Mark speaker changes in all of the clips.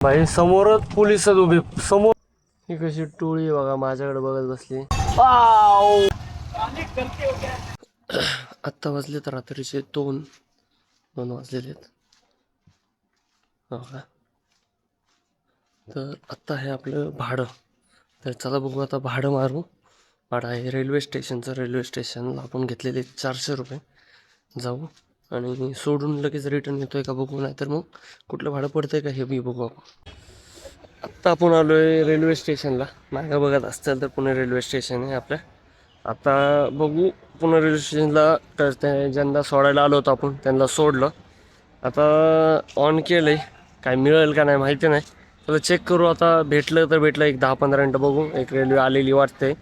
Speaker 1: भाई समोरच पोलिस उभे समोर. ही कशी टोळी आहे बघा, माझ्याकडे बघत बसली. वाव! आत्ता वाजलेत रात्रीचे 2 वाजलेले आहेत. हो का? तर आत्ता आहे आपलं भाडं. तर चला बघू, आता भाडं मारू. भाडं आहे रेल्वे स्टेशनचं. रेल्वे स्टेशनला आपण घेतलेले 400 रुपये. जाऊ आणि सोडून लगेच रिटर्न येतोय का बघू, नाही तर मग कुठलं भाडं पडतंय का हे बी बघू आपण. आत्ता आपण आलो आहे रेल्वे स्टेशनला. मागं बघत असतील तर पुणे रेल्वे स्टेशन आहे आपल्या. आता बघू पुणे रेल्वे स्टेशनला. तर ते ज्यांना सोडायला आलो होतो आपण त्यांना सोडलं. आता ऑन केलं आहे, काय मिळेल का नाही माहिती नाही. तर चेक करू. आता भेटलं तर भेटलं, एक 10-15 मिनटं बघू. एक रेल्वे आलेली वाटते,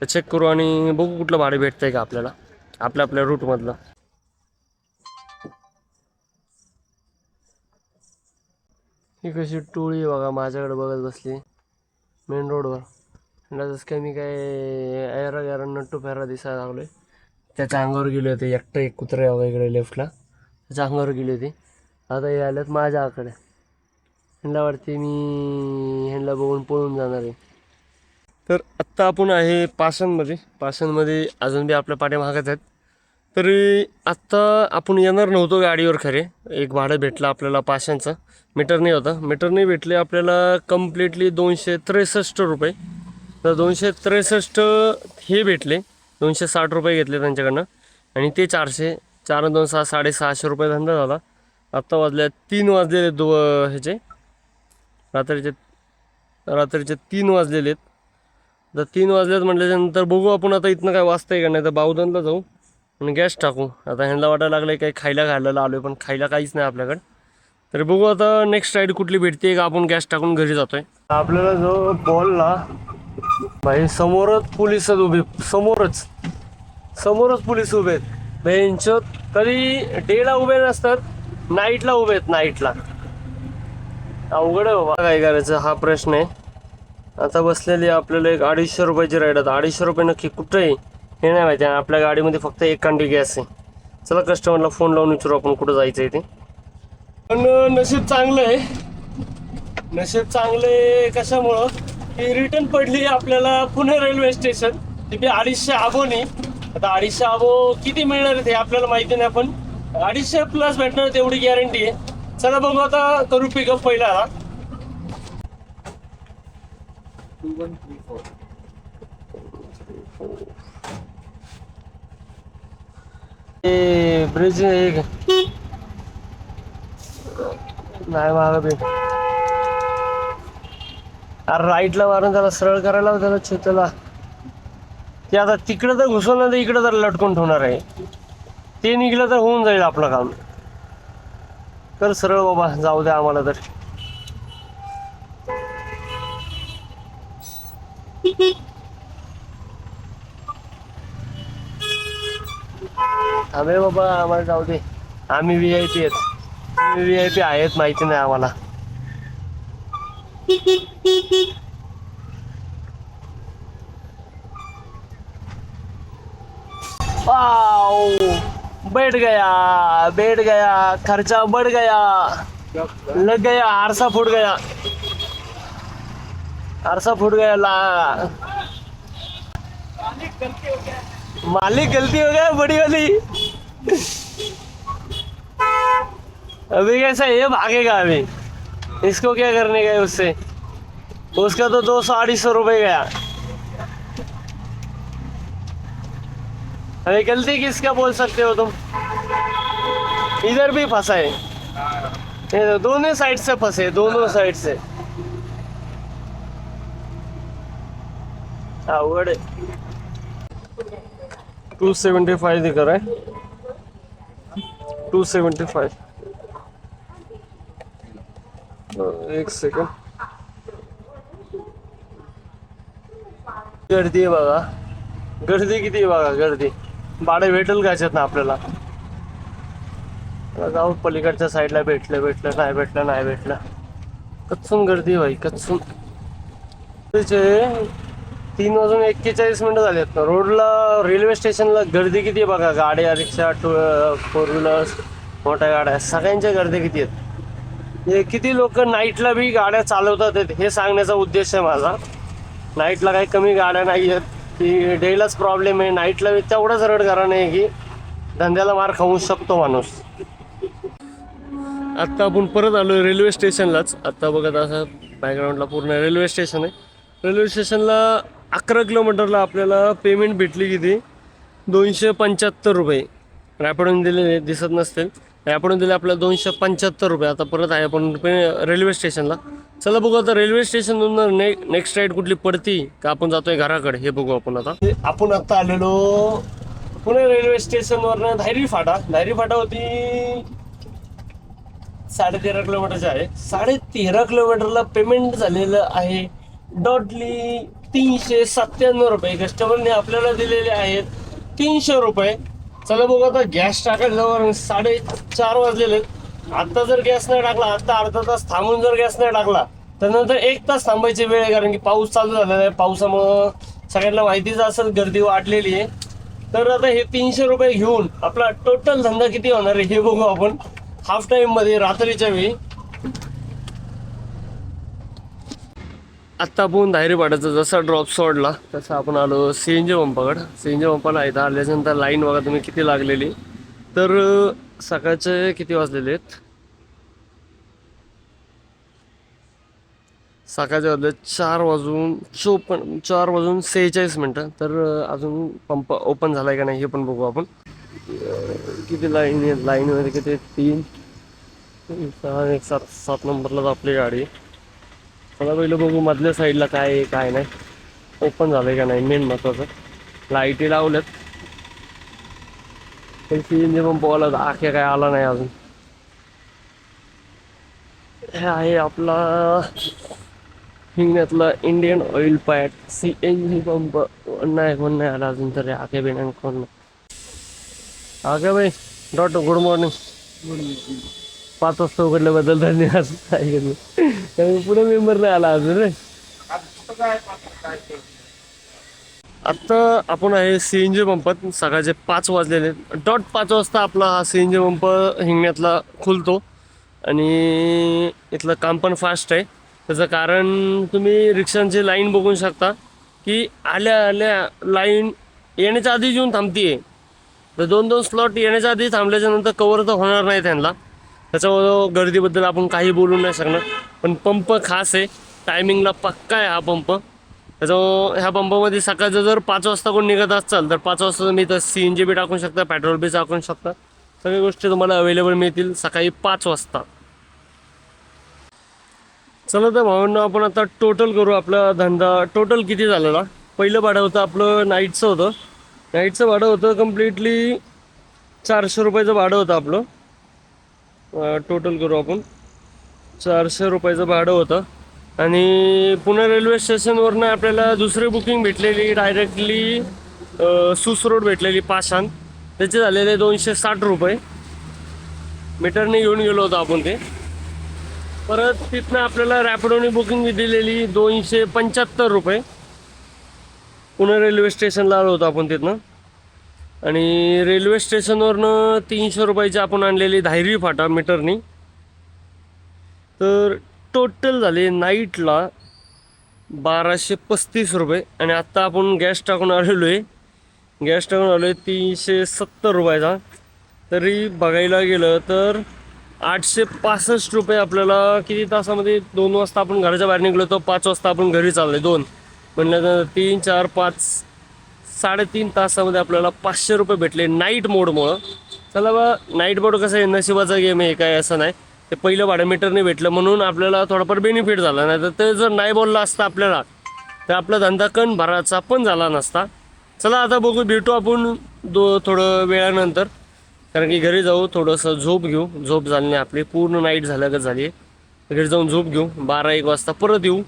Speaker 1: तर चेक करू आणि बघू कुठलं भाडं भेटतंय का आपल्याला आपल्या रूटमधलं. ही कशी टोळी आहे बघा, माझ्याकडे बघत बसली मेन रोडवर. जसं काय मी काय ऐरा नट्टू फेरा दिसायला लागलोय. त्याच्या अंगावर गेले होते. एकटं एक कुत्रे इकडे लेफ्टला, त्याच्या अंगावर गेली होती. आता हे आल्यात माझ्याकडे. ह्यांना वाटते मी ह्यांना बघून पळून जाणार आहे. तर आत्ता आपण आहे पाषाणमध्ये अजून बी आपल्या पाठीमागत आहेत. तरी आत्ता आपण येणार नव्हतो गाडीवर खरे. एक भाडं भेटलं आपल्याला पाषाणचं. मीटर नाही होतं, मीटर नाही भेटले आपल्याला. कम्प्लिटली 263 रुपये. तर 263 हे भेटले. 260 रुपये घेतले त्यांच्याकडनं आणि ते 400. 4 2 6 650 रुपये धंदा झाला. आत्ता वाजले 3 वाजलेले ह्याचे रात्रीचे 3 वाजलेले आहेत. तर 3 वाजलेत म्हटल्याच्यानंतर बघू आपण आता इथनं काय वाजतंय का नाही. तर बावधनला जाऊ आणि गॅस टाकू. आता ह्यांना वाटायला लागलं काही खायला घालायला आलो आहे, पण खायला काहीच नाही आपल्याकडे. तर बघू आता नेक्स्ट राईड कुठली भेटते का. आपण गॅस टाकून घरी जातोय. आपल्याला जो बॉलला भाई समोरच पोलिस उभे, समोरच पोलीस उभे आहेत. बेंचोत कधी डेला उभे नसतात, नाईटला उभे आहेत. नाईटला अवघड आहे बाबा, काय करायचं हा प्रश्न आहे. आता बसलेली आपल्याला एक 250 रुपयाची राईड. आता 250 रुपये नक्की कुठं आहे हे नाही माहिती. आपल्या गाडीमध्ये फक्त एक कांडी गॅस आहे. चला कस्टमरला फोन लावून विचारू आपण कुठं जायचं आहे ते. पण नशीब चांगलं आहे. नशीब चांगले कशामुळं की रिटर्न पडली आपल्याला पुणे रेल्वे स्टेशन. तिथे 250 अबोनी. आता 250 अबो किती मिळणार आहे ते आपल्याला माहिती नाही, पण 250 प्लस भेटणार तेवढी गॅरंटी आहे. चला बघू आता, करू पिकअप पहिला. ब्रिज एक नाही माग बी. अरे राईटला मारून त्याला सरळ करायला त्याला त्याला ते आता तिकडं तर घुसवलं तर इकडं तर लटकून ठेवणार आहे. ते निघलं तर होऊन जाईल आपलं काम. तर सरळ बाबा, जाऊ द्या आम्हाला तर. आम्ही बाबा आम्हाला जाऊ दे. आम्ही VIP आहेत. VIP आहेत माहिती नाही आम्हाला. बैठ गया खर्चा बढ़ गया, लग गया, आरसा फूट गया ला. मालिक गलती हो गया बड़ी वाली. अभी कैसा ये भागेगा अभी. इसको क्या करने गए उससे. उसका तो 200-250 रुपये गया. अरे गलती किसका बोल सकते हो तुम. इधर भी फंसा है. ये दोनों साइड से फंसे, दोनों साइड से. अवघड आहे. 275 दिखा रहा है. 275. एक सेकंड. गर्दी आहे बघा. गर्दी किती आहे बघा. गर्दी. भाडं भेटेल का याच्यात ना आपल्याला. जाऊ पलीकडच्या साईडला. भेटलं नाही भेटलं. कच्चून गर्दी भाई, कच्चून. 3 वाजून 41 मिनिटं झाली आहेत. रोडला रेल्वे स्टेशनला गर्दी किती आहे बघा. गाड्या, रिक्षा, 4 व्हीलर्स, मोठ्या गाड्या, सगळ्यांच्या गर्दी किती आहेत. हे किती लोक नाईटला बी गाड्या चालवतात हे सांगण्याचा उद्देश आहे माझा. नाईटला काही कमी गाड्या नाही आहेत की डेलाच प्रॉब्लेम आहे. नाईटला तेवढंच रड करा नाही की धंद्याला मार खाऊ शकतो माणूस. आत्ता आपण परत आलो रेल्वे स्टेशनलाच. आत्ता बघत असं बॅकग्राऊंडला पूर्ण रेल्वे स्टेशन आहे. रेल्वे स्टेशनला 11 किलोमीटरला आपल्याला पेमेंट भेटली किती 275 रुपये. रॅपिडोने दिलेले दिसत नसतील. रॅपिडोने दिले आपल्याला 275 रुपये. आता परत आहे आपण रेल्वे स्टेशनला. चला बघू आता रेल्वे स्टेशनवरून नेक्स्ट राईड कुठली पडती का आपण जातोय घराकडे हे बघू आपण. आता आपण आता आलेलो पुणे रेल्वे स्टेशनवरनं धायरी फाटा होती 13.5 किलोमीटरचे आहे. 13.5 किलोमीटरला पेमेंट झालेलं आहे डॉटली 397 रुपये. कस्टमरने आपल्याला दिलेले आहेत 300 रुपये. चला बघू आता गॅस टाकायला 4:30 वाजलेले. आता जर गॅस नाही टाकला, आता अर्धा तास थांबून जर गॅस नाही टाकला तर नंतर 1 तास थांबायची वेळ आहे. कारण की पाऊस चालू झालेला आहे. पावसामुळं सगळ्यांना माहितीच असेल गर्दी वाढलेली आहे. तर आता हे 300 रुपये घेऊन आपला टोटल धंदा किती होणार आहे हे बघू आपण हाफ टाइम मध्ये रात्रीच्या वेळी. आत्ता आपण धायरी पाड्याचा जसा ड्रॉप सोडला तसा आपण आलो सीएनजी पंपाकडे. सीएनजी पंपाला इथं आल्याच्यानंतर लाईन बघा तुम्ही किती लागलेली. तर सकाळचे किती वाजलेले आहेत, सकाळचे वाजले 4:46. तर अजून पंप ओपन झालाय का नाही हे पण बघू आपण. किती लाईन आहे, लाईनमध्ये किती 3 6 1 7 नंबरला आपली गाडी. मला पहिलं बघू मधल्या साईडला काय आहे काय नाही, ओपन झालंय का नाही मेन महत्वाचं. लाईटी लावल्यात पण सीएनजी पंपवाला आख्या काय आला नाही अजून. हे आहे आपला हिंगण्यातला इंडियन ऑइल पॅट सीएनजी पंप. कोण नाही आला अजून तरी. आख्या बिना कोण नाही. आख्या भाई डॉट गुड मॉर्निंग. 5 वाजता उघडल्याबद्दल धन्यवाद. पुढे मेंबर नाही आला अजून रे. आत्ता आपण आहे सीएनजी पंपात. सकाळचे 5 वाजलेले डॉट 5 वाजता आपला हा सीएनजी पंप हिंगण्यातला खुलतो. आणि इथलं काम पण फास्ट आहे. त्याचं कारण तुम्ही रिक्षांची लाईन बघू शकता की आल्या लाईन येण्याच्या आधी येऊन थांबतीये. तर 2-2 स्लॉट येण्याच्या आधी थांबल्याच्या नंतर कवर तर होणार नाही त्यांना. त्याच्यामुळं गर्दीबद्दल आपण काही बोलू नाही शकणार. पण पंप खास आहे, टायमिंगला पक्का आहे हा पंप. त्याच्यामुळं ह्या पंपामध्ये सकाळचं जर 5 वाजता कोण निघत असाल तर 5 वाजता तुम्ही तर सीएनजी बी टाकून शकता, पेट्रोल बी टाकून शकता. सगळ्या गोष्टी तुम्हाला अवेलेबल मिळतील सकाळी 5 वाजता. चला तर भावांना आपण आता टोटल करू आपला धंदा. टोटल किती झालेला. पहिलं भाडं होतं आपलं नाईटचं होतं. नाईटचं भाडं होतं कम्प्लिटली 400 रुपयाचं भाडं होतं आपलं. टोटल करू आपण 400 रुपयाचं भाडं होतं. आणि पुणे रेल्वे स्टेशनवरनं आपल्याला दुसरी बुकिंग भेटलेली डायरेक्टली सुस रोड भेटलेली पाषाण. त्याचे झालेले 260 रुपये. मीटरने घेऊन गेलो होतो आपण ते. परत तिथनं आपल्याला रॅपिडोने बुकिंग दिलेली 275 रुपये. पुणे रेल्वे स्टेशनला आलो होतो आपण तिथनं. आणि रेल्वे स्टेशनवरनं 300 रुपयाची आपण आणलेली धायरी फाटा मीटरनी. तर टोटल झाले नाईटला 1235 रुपये. आणि आत्ता आपण गॅस टाकून आलेलो आहे. 370 रुपयाचा. तरी बघायला गेलं तर 865 रुपये आपल्याला किती तासामध्ये. 2 वाजता आपण घराच्या बाहेर निघलो तर 5 वाजता आपण घरी चाललो. 2 म्हणलं 3 4 5 3.5 तासामध्ये आपल्याला 500 रुपये भेटले नाईट मोडमुळं. चला बा, नाईट मोड कसं आहे नशिबाचा गेम आहे, काय असं नाही. ते पहिलं भाडं मीटरने भेटलं म्हणून आपल्याला थोडाफार बेनिफिट झाला. नाही तर ते जर नाही बोललं असतं आपल्याला तर आपला धंदा कण भराचा पण झाला नसता. चला आता बघू, भेटू आपण थोडं वेळानंतर. कारण की घरी जाऊ, थोडंसं झोप घेऊ. झोप झाली नाही आपली, पूर्ण नाईट झाल्यागत झाली. घरी जाऊन झोप घेऊ. 12-1 वाजता परत येऊ.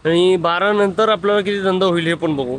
Speaker 1: आणि 12 नंतर आपल्याला किती धंदा होईल हे पण बघू.